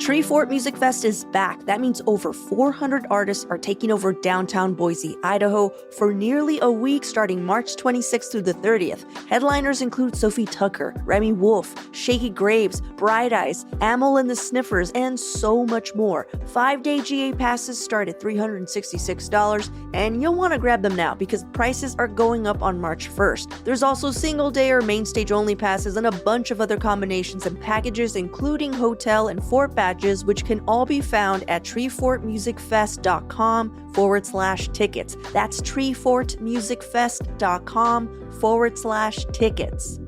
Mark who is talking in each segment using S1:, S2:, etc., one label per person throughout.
S1: Treefort Music Fest is back. That means over 400 artists are taking over downtown Boise, Idaho for nearly a week starting March 26th through the 30th. Headliners include Sophie Tucker, Remy Wolf, Shaky Graves, Bright Eyes, Amel and the Sniffers, and so much more. 5-day GA passes start at $366, and you'll want to grab them now because prices are going up on March 1st. There's also single day or main stage only passes and a bunch of other combinations and packages, including hotel and fort badges, which can all be found at treefortmusicfest.com/tickets. That's treefortmusicfest.com/tickets.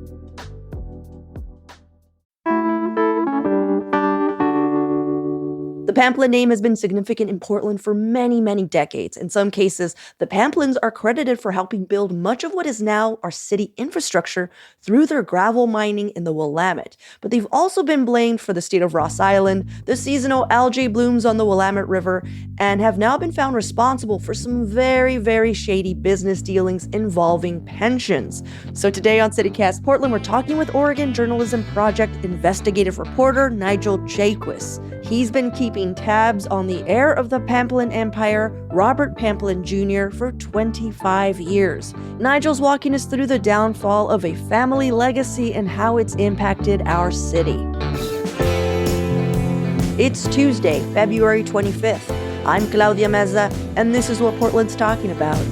S1: The Pamplin name has been significant in Portland for many, many decades. In some cases, the Pamplins are credited for helping build much of what is now our city infrastructure through their gravel mining in the Willamette. But they've also been blamed for the state of Ross Island, the seasonal algae blooms on the Willamette River, and have now been found responsible for some very, very shady business dealings involving pensions. So today on CityCast Portland, we're talking with Oregon Journalism Project investigative reporter Nigel Jaquist. He's been keeping tabs on the heir of the Pamplin Empire, Robert Pamplin Jr., for 25 years. Nigel's walking us through the downfall of a family legacy and how it's impacted our city. It's Tuesday, February 25th. I'm Claudia Meza, and this is what Portland's talking about.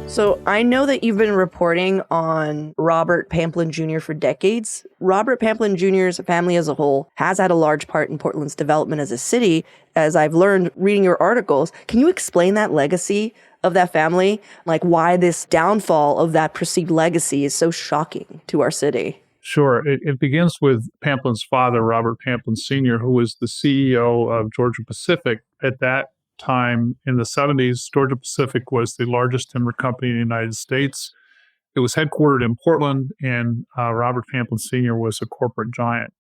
S1: So I know that you've been reporting on Robert Pamplin Jr. for decades. Robert Pamplin Jr.'s family as a whole has had a large part in Portland's development as a city, as I've learned reading your articles. Can you explain that legacy of that family? Like why this downfall of that perceived legacy is so shocking to our city?
S2: Sure. It begins with Pamplin's father, Robert Pamplin Sr., who was the CEO of Georgia Pacific. At that time in the 70s, Georgia Pacific was the largest timber company in the United States. It was headquartered in Portland, and Robert Pamplin Sr. was a corporate giant.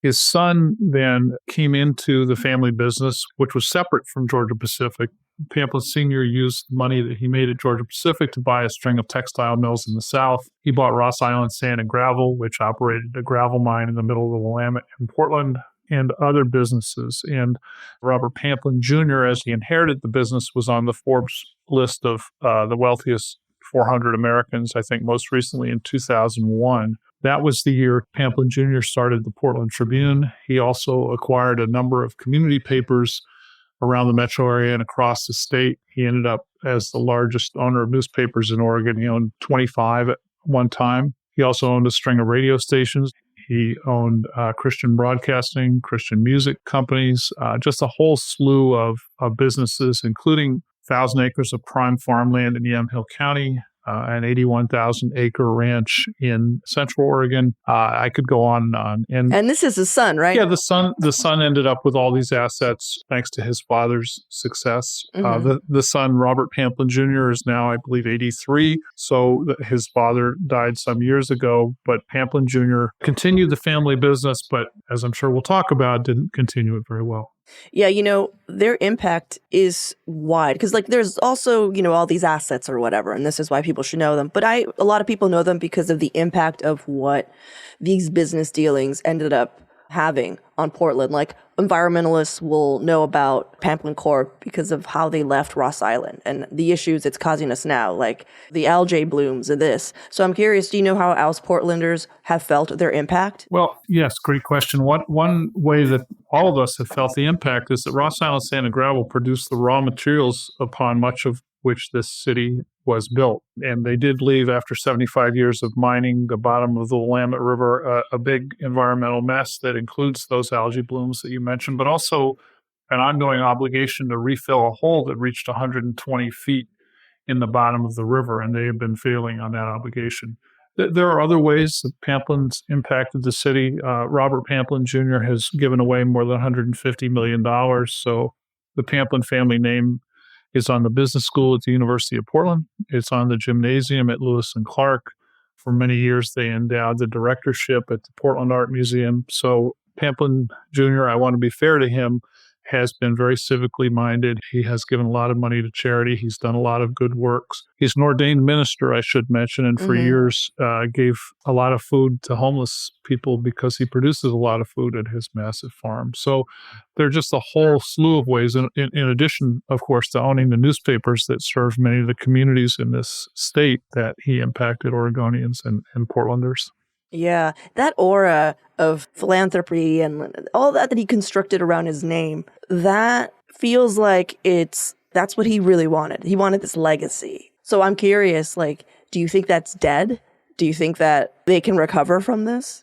S2: His son then came into the family business, which was separate from Georgia Pacific. Pamplin Sr. used money that he made at Georgia Pacific to buy a string of textile mills in the South. He bought Ross Island Sand and Gravel, which operated a gravel mine in the middle of the Willamette in Portland, and other businesses. And Robert Pamplin Jr., as he inherited the business, was on the Forbes list of the wealthiest 400 Americans, I think most recently in 2001. That was the year Pamplin Jr. started the Portland Tribune. He also acquired a number of community papers around the metro area and across the state. He ended up as the largest owner of newspapers in Oregon. He owned 25 at one time. He also owned a string of radio stations. He owned Christian broadcasting, Christian music companies, just a whole slew of businesses, including 1,000 acres of prime farmland in Yamhill County, an 81,000-acre ranch in Central Oregon. I could go on and on.
S1: And this is his son, right?
S2: Yeah, the son ended up with all these assets thanks to his father's success.
S1: Mm-hmm.
S2: The son, Robert Pamplin Jr., is now, I believe, 83. So his father died some years ago, but Pamplin Jr. continued the family business, but as I'm sure we'll talk about, didn't continue it very well.
S1: Yeah, their impact is wide because there's also, all these assets or whatever, and this is why people should know them. But a lot of people know them because of the impact of what these business dealings ended up having on Portland. Like environmentalists will know about Pamplin Corp because of how they left Ross Island and the issues it's causing us now, like the algae blooms and this. So I'm curious, do you know how else Portlanders have felt their impact?
S2: Well, yes, great question. One way that all of us have felt the impact is that Ross Island Sand and Gravel produced the raw materials upon much of which this city was built. And they did leave, after 75 years of mining the bottom of the Willamette River, a big environmental mess that includes those algae blooms that you mentioned, but also an ongoing obligation to refill a hole that reached 120 feet in the bottom of the river, and they have been failing on that obligation. There are other ways that Pamplin's impacted the city. Robert Pamplin Jr. has given away more than $150 million, so the Pamplin family name is on the business school at the University of Portland. It's on the gymnasium at Lewis and Clark. For many years, they endowed the directorship at the Portland Art Museum. So Pamplin Jr., I want to be fair to him, has been very civically minded. He has given a lot of money to charity. He's done a lot of good works. He's an ordained minister, I should mention, and for years gave a lot of food to homeless people because he produces a lot of food at his massive farm. So there are just a whole slew of ways, in addition, of course, to owning the newspapers that serve many of the communities in this state, that he impacted Oregonians and Portlanders.
S1: Yeah, that aura of philanthropy and all that he constructed around his name, that feels like that's what he really wanted. He wanted this legacy. So I'm curious, like, do you think that's dead? Do you think that they can recover from this?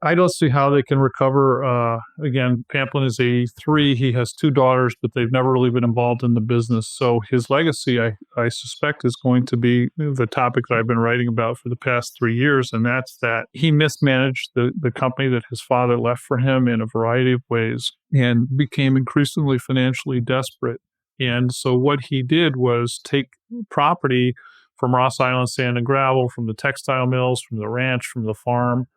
S2: I don't see how they can recover. Again, Pamplin is 83. He has two daughters, but they've never really been involved in the business. So his legacy, I suspect, is going to be the topic that I've been writing about for the past 3 years, and that's that he mismanaged the company that his father left for him in a variety of ways and became increasingly financially desperate. And so what he did was take property from Ross Island Sand and Gravel, from the textile mills, from the ranch, from the farm,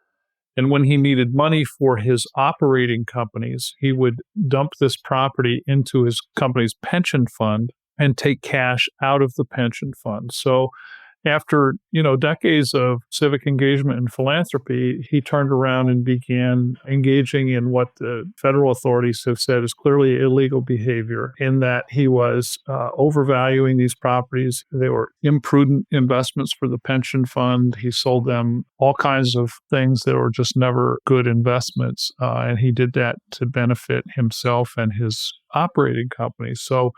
S2: and when he needed money for his operating companies, he would dump this property into his company's pension fund and take cash out of the pension fund. So after, decades of civic engagement and philanthropy, he turned around and began engaging in what the federal authorities have said is clearly illegal behavior, in that he was overvaluing these properties. They were imprudent investments for the pension fund. He sold them all kinds of things that were just never good investments. And he did that to benefit himself and his operating company. So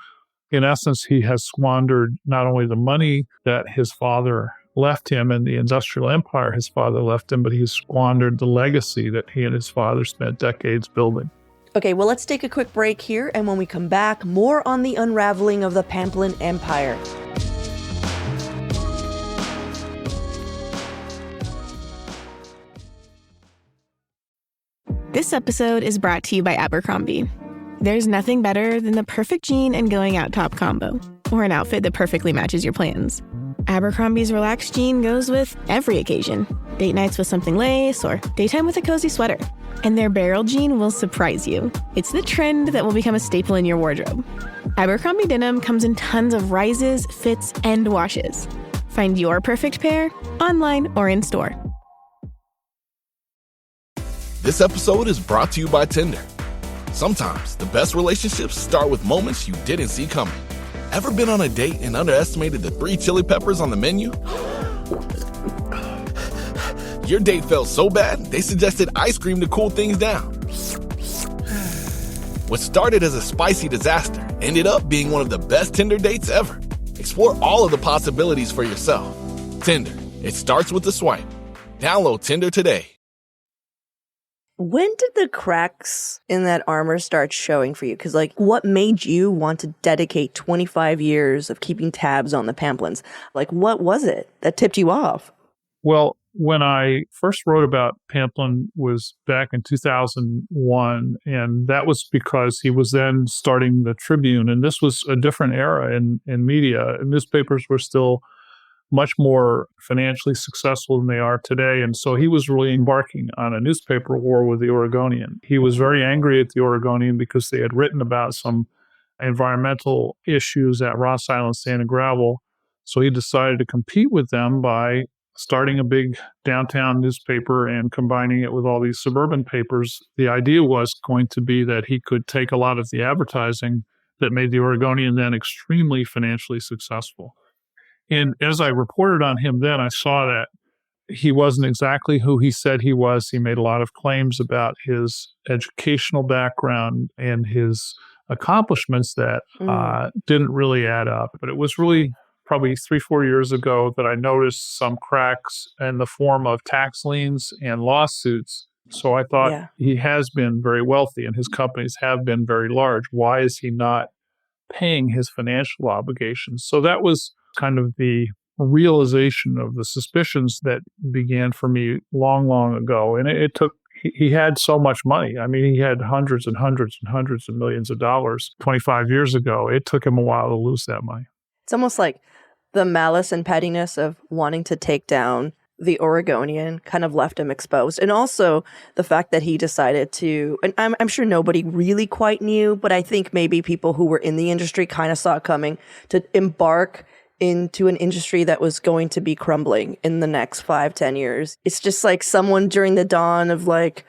S2: in essence, he has squandered not only the money that his father left him and the industrial empire his father left him, but he's squandered the legacy that he and his father spent decades building.
S1: Okay, well, let's take a quick break here, and when we come back, more on the unraveling of the Pamplin Empire.
S3: This episode is brought to you by Abercrombie. There's nothing better than the perfect jean and going out top combo, or an outfit that perfectly matches your plans. Abercrombie's relaxed jean goes with every occasion. Date nights with something lace, or daytime with a cozy sweater. And their barrel jean will surprise you. It's the trend that will become a staple in your wardrobe. Abercrombie denim comes in tons of rises, fits, and washes. Find your perfect pair online or in store.
S4: This episode is brought to you by Tinder. Sometimes the best relationships start with moments you didn't see coming. Ever been on a date and underestimated the 3 chili peppers on the menu? Your date felt so bad, they suggested ice cream to cool things down. What started as a spicy disaster ended up being one of the best Tinder dates ever. Explore all of the possibilities for yourself. Tinder, it starts with a swipe. Download Tinder today.
S1: When did the cracks in that armor start showing for you? Because, what made you want to dedicate 25 years of keeping tabs on the Pamplins? What was it that tipped you off?
S2: Well, when I first wrote about Pamplin was back in 2001, and that was because he was then starting the Tribune, and this was a different era in media. Newspapers were still much more financially successful than they are today. And so he was really embarking on a newspaper war with the Oregonian. He was very angry at the Oregonian because they had written about some environmental issues at Ross Island Sand and Gravel. So he decided to compete with them by starting a big downtown newspaper and combining it with all these suburban papers. The idea was going to be that he could take a lot of the advertising that made the Oregonian then extremely financially successful. And as I reported on him then, I saw that he wasn't exactly who he said he was. He made a lot of claims about his educational background and his accomplishments that didn't really add up. But it was really probably 3-4 years ago that I noticed some cracks in the form of tax liens and lawsuits. So I thought he has been very wealthy and his companies have been very large. Why is he not paying his financial obligations? So that was kind of the realization of the suspicions that began for me long, long ago. And it took, he had so much money. I mean, he had hundreds and hundreds and hundreds of millions of dollars 25 years ago. It took him a while to lose that money.
S1: It's almost like the malice and pettiness of wanting to take down the Oregonian kind of left him exposed. And also the fact that he decided to, and I'm sure nobody really quite knew, but I think maybe people who were in the industry kind of saw it coming, to embark into an industry that was going to be crumbling in the next 5-10 years. It's just like someone during the dawn of like,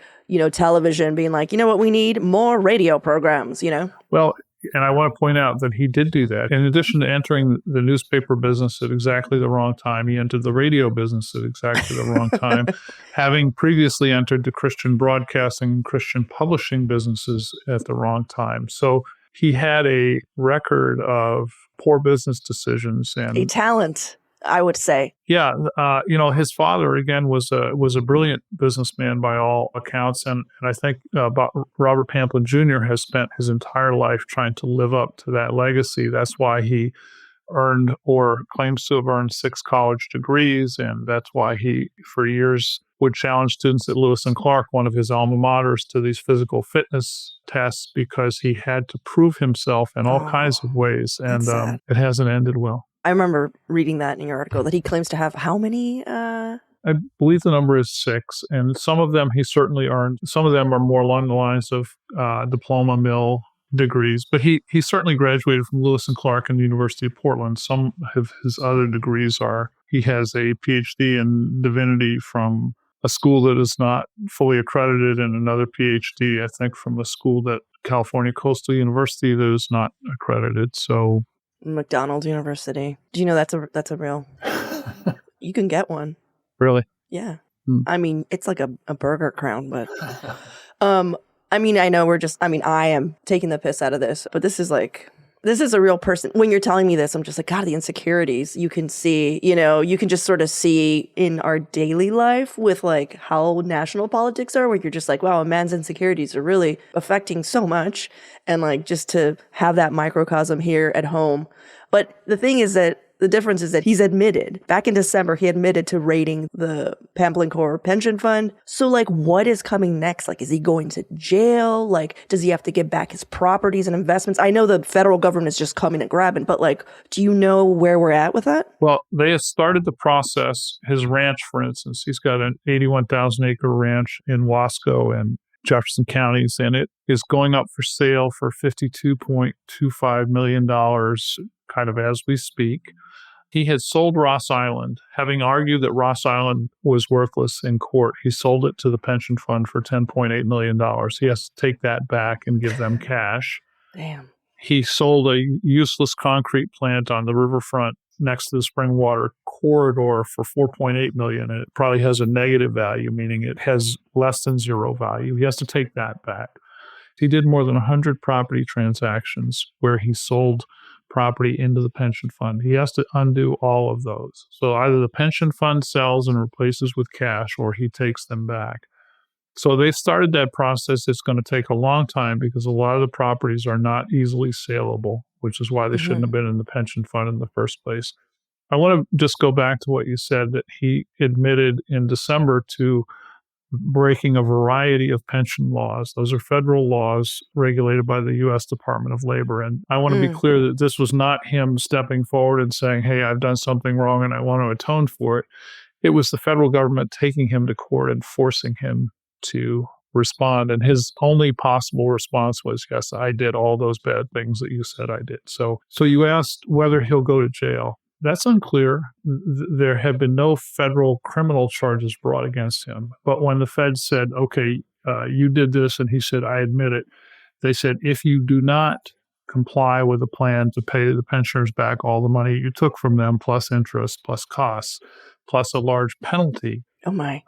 S1: television being like, you know what, we need more radio programs,
S2: Well, and I want to point out that he did do that. In addition to entering the newspaper business at exactly the wrong time, he entered the radio business at exactly the wrong time, having previously entered the Christian broadcasting and Christian publishing businesses at the wrong time. So he had a record of poor business decisions and
S1: a talent, I would say.
S2: Yeah, his father again was a brilliant businessman by all accounts, and I think Robert Pamplin Jr. has spent his entire life trying to live up to that legacy. That's why he earned or claims to have earned 6 college degrees, and that's why he, for years, would challenge students at Lewis and Clark, one of his alma maters, to these physical fitness tests because he had to prove himself in all kinds of ways, and it hasn't ended well.
S1: I remember reading that in your article that he claims to have how many?
S2: I believe the number is 6, and some of them he certainly earned. Some of them are more along the lines of diploma mill degrees, but he certainly graduated from Lewis and Clark and the University of Portland. Some of his other degrees are, he has a PhD in divinity from a school that is not fully accredited and another PhD, I think, from a school at California Coastal University that is not accredited. So
S1: McDonald University. Do you know that's a real? You can get one.
S2: Really?
S1: Yeah. I mean, it's like a burger crown, but I mean, I know I am taking the piss out of this, but this is a real person. When you're telling me this, I'm just like, God, the insecurities you can see, you can just sort of see in our daily life with like how national politics are, where you're just like, wow, a man's insecurities are really affecting so much. And like, just to have that microcosm here at home. But the thing is that the difference is that he's admitted, back in December, he admitted to raiding the Pamplin Corps pension fund. So like, what is coming next? Like, is he going to jail? Like, does he have to give back his properties and investments? I know the federal government is just coming and grabbing, but like, do you know where we're at with that?
S2: Well, they have started the process. His ranch, for instance, he's got an 81,000 acre ranch in Wasco and Jefferson counties, and it is going up for sale for $52.25 million, kind of as we speak. He had sold Ross Island, having argued that Ross Island was worthless in court. He sold it to the pension fund for $10.8 million. He has to take that back and give them cash.
S1: Damn.
S2: He sold a useless concrete plant on the riverfront next to the spring water corridor for $4.8 million, and it probably has a negative value, meaning it has less than zero value. He has to take that back. He did more than 100 property transactions where he sold property into the pension fund. He has to undo all of those. So either the pension fund sells and replaces with cash, or he takes them back. So they started that process. It's going to take a long time because a lot of the properties are not easily saleable, which is why they shouldn't have been in the pension fund in the first place. I want to just go back to what you said, that he admitted in December to breaking a variety of pension laws. Those are federal laws regulated by the U.S. Department of Labor. And I want to be clear that this was not him stepping forward and saying, hey, I've done something wrong and I want to atone for it. It was the federal government taking him to court and forcing him to respond. And his only possible response was, yes, I did all those bad things that you said I did. So you asked whether he'll go to jail. That's unclear. There have been no federal criminal charges brought against him. But when the Fed said, okay, you did this, and he said, I admit it, they said, if you do not comply with a plan to pay the pensioners back all the money you took from them, plus interest, plus costs, plus a large penalty,
S1: oh my,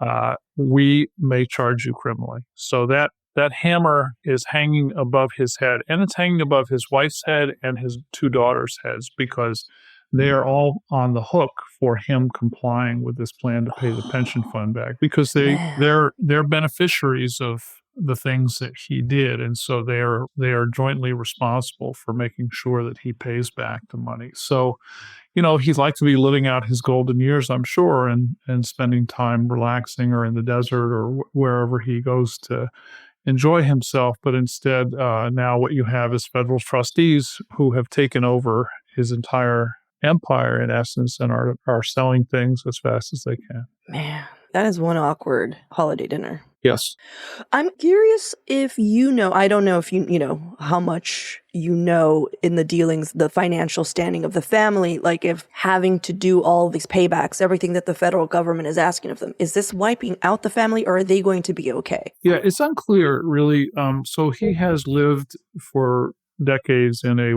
S2: we may charge you criminally. So that hammer is hanging above his head, and it's hanging above his wife's head and his 2 daughters' heads, because they are all on the hook for him complying with this plan to pay the pension fund back, because they're beneficiaries of the things that he did, and so they are jointly responsible for making sure that he pays back the money. So, he'd like to be living out his golden years, I'm sure, and spending time relaxing or in the desert or wherever he goes to enjoy himself. But instead, now what you have is federal trustees who have taken over his entire empire in essence and are selling things as fast as they can.
S1: Man, that is one awkward holiday dinner.
S2: Yes.
S1: I'm curious if you know, I don't know if you know how much you know in the dealings, the financial standing of the family, like if having to do all these paybacks, everything that the federal government is asking of them, is this wiping out the family or are they going to be okay?
S2: Yeah, it's unclear really. So he has lived for decades in a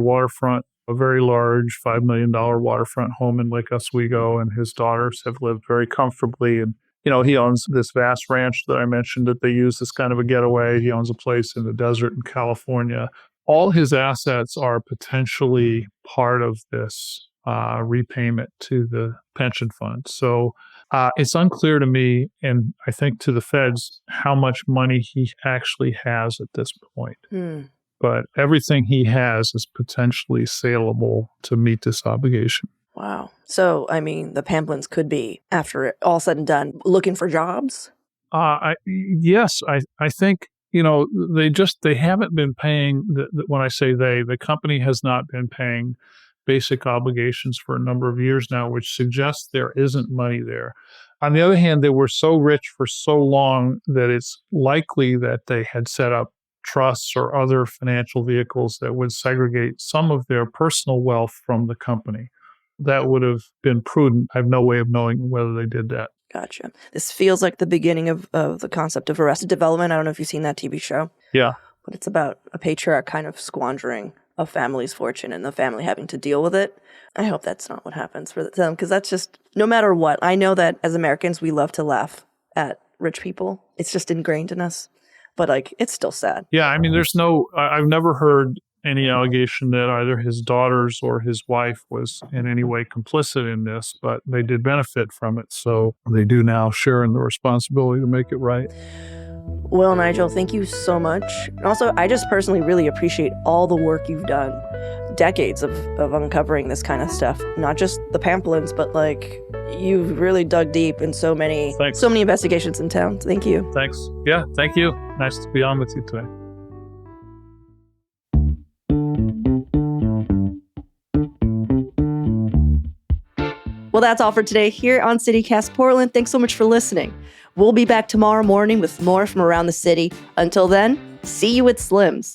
S2: very large $5 million waterfront home in Lake Oswego, and his daughters have lived very comfortably. And he owns this vast ranch that I mentioned that they use as kind of a getaway. He owns a place in the desert in California. All his assets are potentially part of this repayment to the pension fund. So it's unclear to me, and I think to the feds, how much money he actually has at this point. But everything he has is potentially saleable to meet this obligation.
S1: Wow. So, I mean, the Pamplins could be, after it all said and done, looking for jobs?
S2: Yes, I think, they haven't been paying, when I say the company has not been paying basic obligations for a number of years now, which suggests there isn't money there. On the other hand, they were so rich for so long that it's likely that they had set up trusts or other financial vehicles that would segregate some of their personal wealth from the company. That would have been prudent. I have no way of knowing whether they did that.
S1: Gotcha. This feels like the beginning of the concept of Arrested Development. I don't know if you've seen that TV show.
S2: Yeah.
S1: But it's about a patriarch kind of squandering a family's fortune and the family having to deal with it. I hope that's not what happens for them, because that's just, no matter what, I know that as Americans, we love to laugh at rich people. It's just ingrained in us. But it's still sad.
S2: Yeah, I mean, I've never heard any allegation that either his daughters or his wife was in any way complicit in this, but they did benefit from it. So they do now share in the responsibility to make it right.
S1: Well, Nigel, thank you so much. And also, I just personally really appreciate all the work you've done. Decades of uncovering this kind of stuff. Not just the Pamplins, but you've really dug deep in so many investigations in town. Thank you.
S2: Thanks. Yeah, thank you. Nice to be on with you today.
S1: Well, that's all for today here on CityCast Portland. Thanks so much for listening. We'll be back tomorrow morning with more from around the city. Until then, see you at Slim's.